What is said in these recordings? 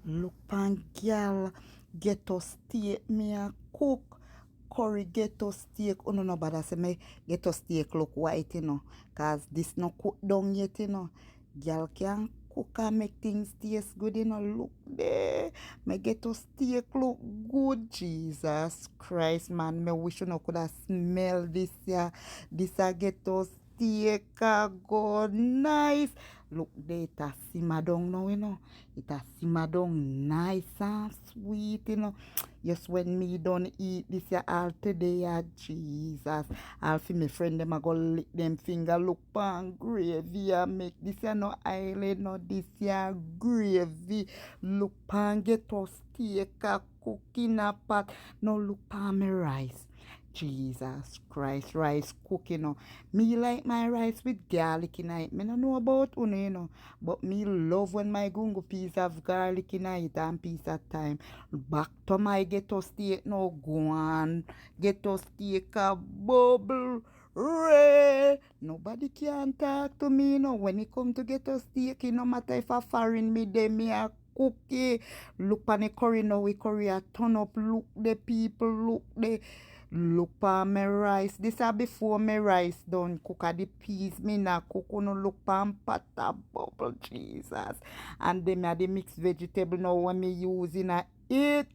Look pan gal ghetto steak me a cook. Curry ghetto steak. Oh no bother say me ghetto steak look white, you know. Cause this no cook down yet, you know. Gal can cook and make things taste good, you know. Look there. Me ghetto steak look good. Jesus Christ, man. Me wish you no could have smell this ya. This a ghetto steak go nice. Look there, it a simmer down now, you know. It a simmer down nice and sweet, you know. Just when me done eat this ya all today, ya Jesus. I'll see my friend them a go lick them finger, look pan gravy ya make this ya no island, no this ya gravy. Look pan get us steak a cook in a pot. No look pan me rice. Jesus Christ, rice cooking, you know. Me like my rice with garlic in it. Me no know about une, you know. But me love when my gungo piece have garlic in it and piece at time. Back to my ghetto steak now. Go on. Ghetto steak a bubble red. Nobody can talk to me, you know. When it come to ghetto steak, no matter if a foreign me, they me a cookie. Look on the curry now. We curry a turn up. Look the people. Look the... Look on my rice. This are before my rice done cook at the peas. Me na cook no look pan pata bubble Jesus. And then me a the mixed vegetable now when me using a it.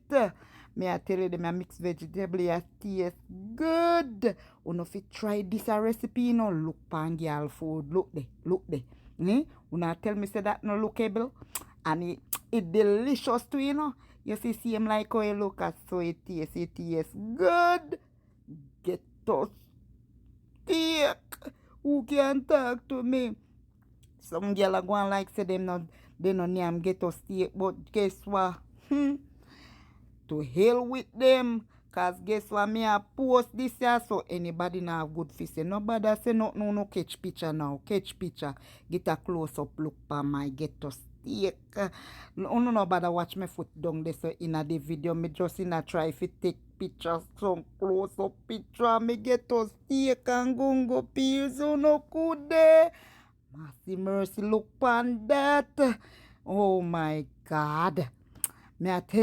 Me I tell you them a mixed vegetable it taste good. Una fi try this a recipe, you know. Look pan girl food. Look there. Look there. Una tell me say that no lookable. And it delicious too, you know. You see him like how you look at so it tastes good. Get to steak. Who can talk to me? Some girl are going like say them not they no name get to steak, but guess what? To hell with them. Cause guess what, me a post this year so anybody now have good fish. Nobody say no catch picture now. Catch picture. Get a close up look pa my get to steak. Nobody watch me foot down there so in the video. Me just in a try if take pictures, some close up picture. Me get to steak and gungo peels. No good there. Mercy look on that. Oh my God. Me a tell